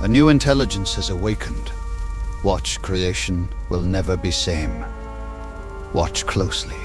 A new intelligence has awakened. Watch, creation will never be same. Watch closely.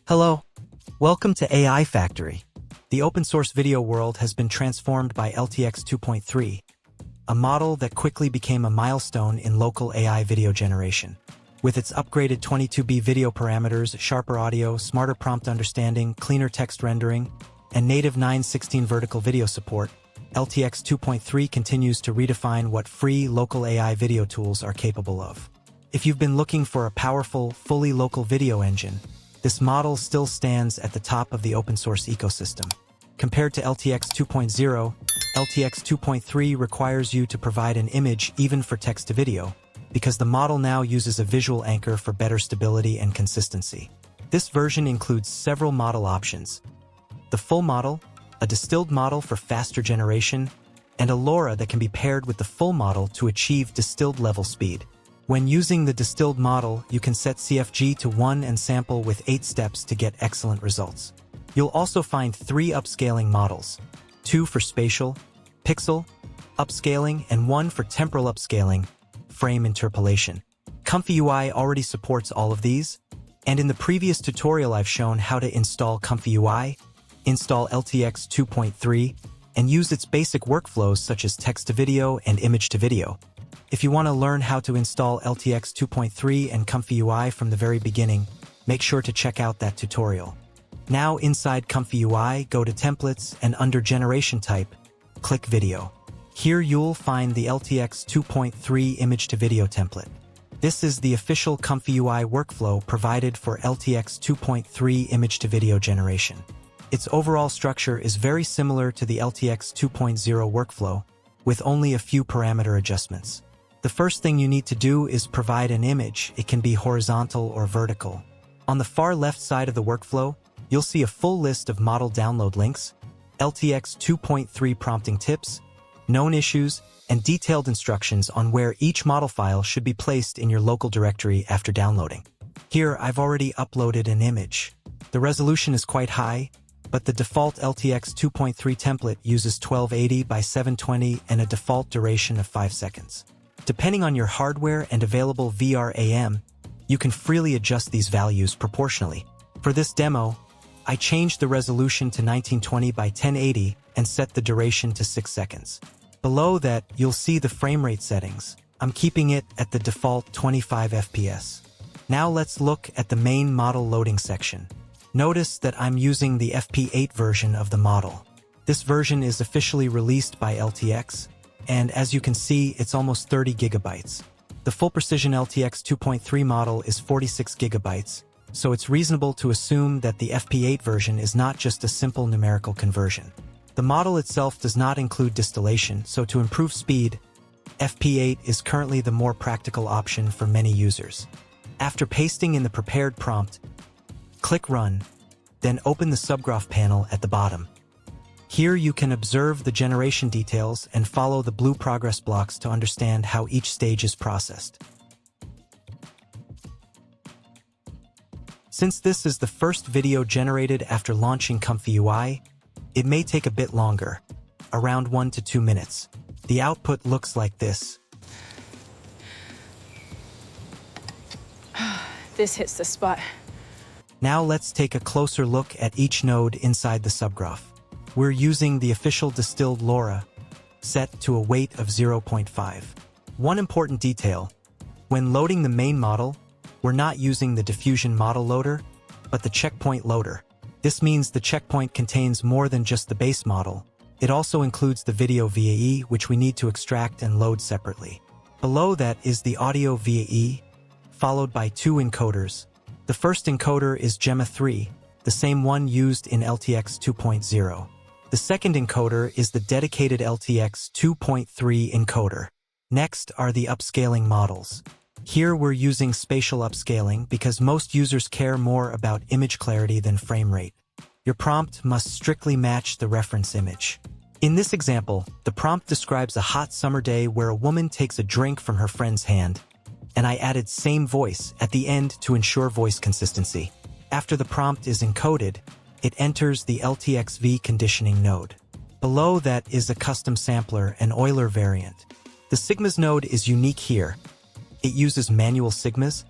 Hello, welcome to AI Factory. The open-source video world has been transformed by LTX 2.3, a model that quickly became a milestone in local AI video generation. With its upgraded 22B video parameters, sharper audio, smarter prompt understanding, cleaner text rendering, and native 9:16 vertical video support, LTX 2.3 continues to redefine what free local AI video tools are capable of. If you've been looking for a powerful, fully local video engine, this model still stands at the top of the open-source ecosystem. Compared to LTX 2.0, LTX 2.3 requires you to provide an image even for text-to-video, because the model now uses a visual anchor for better stability and consistency. This version includes several model options: the full model, a distilled model for faster generation, and a LoRa that can be paired with the full model to achieve distilled level speed. When using the distilled model, you can set CFG to 1 and sample with 8 steps to get excellent results. You'll also find 3 upscaling models, 2 for spatial, pixel, upscaling, and 1 for temporal upscaling, frame interpolation. Comfy UI already supports all of these, and in the previous tutorial I've shown how to install Comfy UI, install LTX 2.3, and use its basic workflows such as text-to-video and image-to-video. If you want to learn how to install LTX 2.3 and Comfy UI from the very beginning, make sure to check out that tutorial. Now inside Comfy UI, go to Templates and under Generation Type, click Video. Here you'll find the LTX 2.3 image-to-video template. This is the official Comfy UI workflow provided for LTX 2.3 image-to-video generation. Its overall structure is very similar to the LTX 2.0 workflow, with only a few parameter adjustments. The first thing you need to do is provide an image. It can be horizontal or vertical. On the far left side of the workflow, you'll see a full list of model download links, LTX 2.3 prompting tips, known issues, and detailed instructions on where each model file should be placed in your local directory after downloading. Here, I've already uploaded an image. The resolution is quite high, but the default LTX 2.3 template uses 1280 by 720 and a default duration of 5 seconds. Depending on your hardware and available VRAM, you can freely adjust these values proportionally. For this demo, I changed the resolution to 1920 by 1080 and set the duration to 6 seconds. Below that, you'll see the frame rate settings. I'm keeping it at the default 25 FPS. Now let's look at the main model loading section. Notice that I'm using the FP8 version of the model. This version is officially released by LTX, and as you can see, it's almost 30 gigabytes. The full precision LTX 2.3 model is 46 gigabytes, so it's reasonable to assume that the FP8 version is not just a simple numerical conversion. The model itself does not include distillation, so to improve speed, FP8 is currently the more practical option for many users. After pasting in the prepared prompt, click Run, then open the subgraph panel at the bottom. Here you can observe the generation details and follow the blue progress blocks to understand how each stage is processed. Since this is the first video generated after launching Comfy UI, it may take a bit longer, around 1 to 2 minutes. The output looks like this. This hits the spot. Now let's take a closer look at each node inside the subgraph. We're using the official distilled LoRa, set to a weight of 0.5. One important detail: when loading the main model, we're not using the diffusion model loader, but the checkpoint loader. This means the checkpoint contains more than just the base model. It also includes the video VAE, which we need to extract and load separately. Below that is the audio VAE, followed by 2 encoders. The first encoder is Gemma 3, the same one used in LTX 2.0. The second encoder is the dedicated LTX 2.3 encoder. Next are the upscaling models. Here we're using spatial upscaling because most users care more about image clarity than frame rate. Your prompt must strictly match the reference image. In this example, the prompt describes a hot summer day where a woman takes a drink from her friend's hand, and I added same voice at the end to ensure voice consistency. After the prompt is encoded, it enters the LTX V conditioning node. Below that is a custom sampler and Euler variant. The sigmas node is unique here. It uses manual sigmas,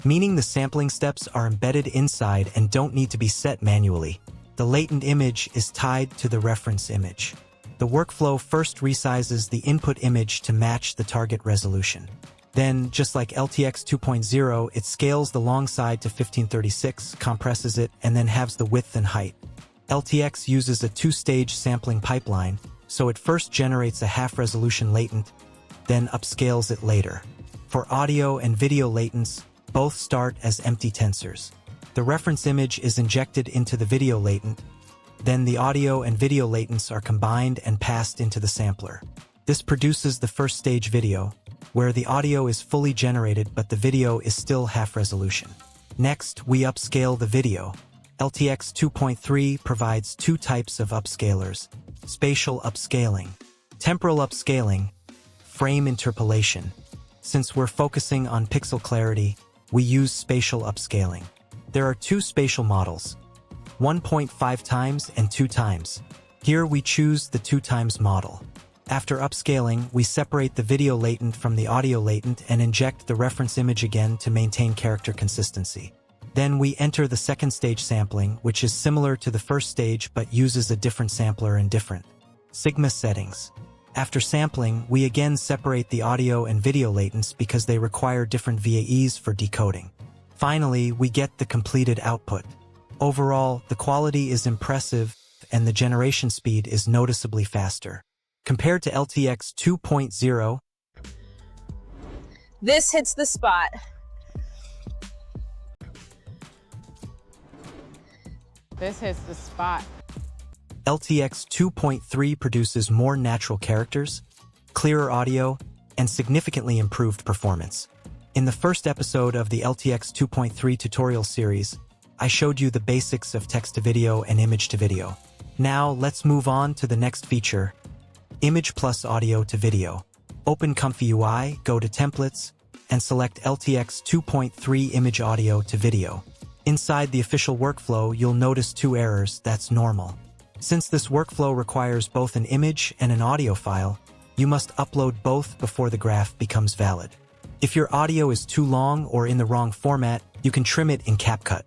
meaning the sampling steps are embedded inside and don't need to be set manually. The latent image is tied to the reference image. The workflow first resizes the input image to match the target resolution. Then, just like LTX 2.0, it scales the long side to 1536, compresses it, and then halves the width and height. LTX uses a two-stage sampling pipeline, so it first generates a half-resolution latent, then upscales it later. For audio and video latents, both start as empty tensors. The reference image is injected into the video latent, then the audio and video latents are combined and passed into the sampler. This produces the first stage video, where the audio is fully generated but the video is still half resolution. Next, we upscale the video. LTX 2.3 provides two types of upscalers: spatial upscaling, temporal upscaling, frame interpolation. Since we're focusing on pixel clarity, we use spatial upscaling. There are two spatial models, 1.5 times and 2 times. Here we choose the 2 times model. After upscaling, we separate the video latent from the audio latent and inject the reference image again to maintain character consistency. Then we enter the second stage sampling, which is similar to the first stage but uses a different sampler and different sigma settings. After sampling, we again separate the audio and video latents because they require different VAEs for decoding. Finally, we get the completed output. Overall, the quality is impressive and the generation speed is noticeably faster. Compared to LTX 2.0, this hits the spot. This hits the spot. LTX 2.3 produces more natural characters, clearer audio, and significantly improved performance. In the first episode of the LTX 2.3 tutorial series, I showed you the basics of text-to-video and image-to-video. Now, let's move on to the next feature, Image plus Audio to Video. Open Comfy UI, go to Templates, and select LTX 2.3 Image Audio to Video. Inside the official workflow, you'll notice 2 errors. That's normal. Since this workflow requires both an image and an audio file, you must upload both before the graph becomes valid. If your audio is too long or in the wrong format, you can trim it in CapCut.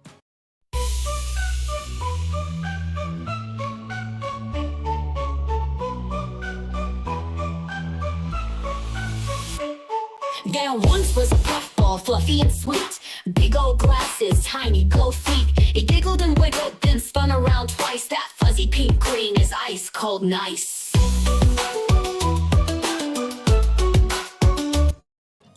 There once was a puffball, fluffy and sweet. Big old glasses, tiny glow feet. It giggled and wiggled, then spun around twice. That fuzzy pink green is ice cold nice.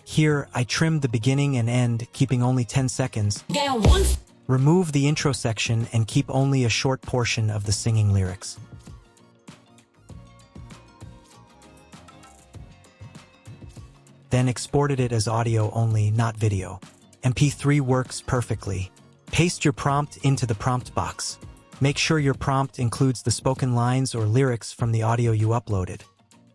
Here, I trimmed the beginning and end, keeping only 10 seconds. There once Remove the intro section and keep only a short portion of the singing lyrics. Then exported it as audio only, not video. MP3 works perfectly. Paste your prompt into the prompt box. Make sure your prompt includes the spoken lines or lyrics from the audio you uploaded,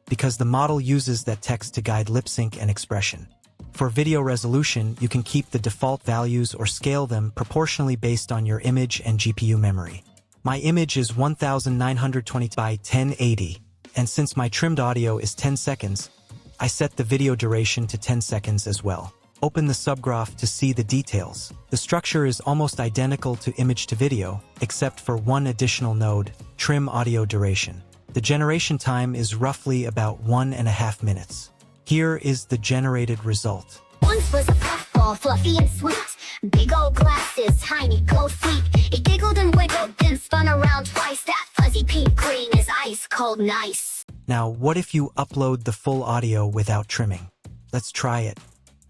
because the model uses that text to guide lip sync and expression. For video resolution, you can keep the default values or scale them proportionally based on your image and GPU memory. My image is 1920 by 1080, and since my trimmed audio is 10 seconds, I set the video duration to 10 seconds as well. Open the subgraph to see the details. The structure is almost identical to image to video, except for one additional node, trim audio duration. The generation time is roughly about 1.5 minutes. Here is the generated result. once was a puffball, fluffy and sweet. Big old glasses, tiny glow feet. It giggled and wiggled, then spun around twice. That fuzzy pink green is ice cold nice. Now, what if you upload the full audio without trimming? Let's try it.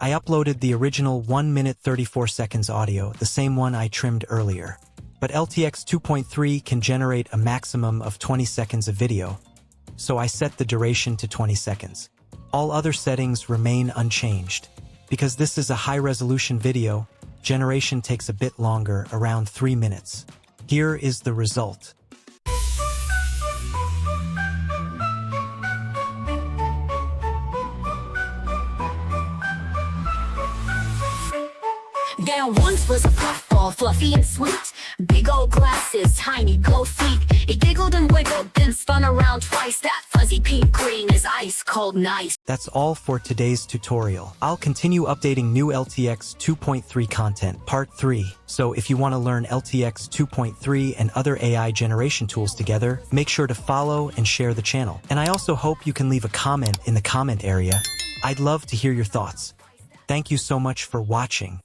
I uploaded the original 1 minute 34 seconds audio, the same one I trimmed earlier. But LTX 2.3 can generate a maximum of 20 seconds of video, so I set the duration to 20 seconds. All other settings remain unchanged. Because this is a high-resolution video, generation takes a bit longer, around 3 minutes. Here is the result. There once was a puffball, fluffy and sweet. Big old glasses, tiny gold feet. It giggled and wiggled, then spun around twice. That fuzzy pink green is ice cold nice. That's all for today's tutorial. I'll continue updating new LTX 2.3 content, part 3. So if you want to learn LTX 2.3 and other AI generation tools together, make sure to follow and share the channel. And I also hope you can leave a comment in the comment area. I'd love to hear your thoughts. Thank you so much for watching.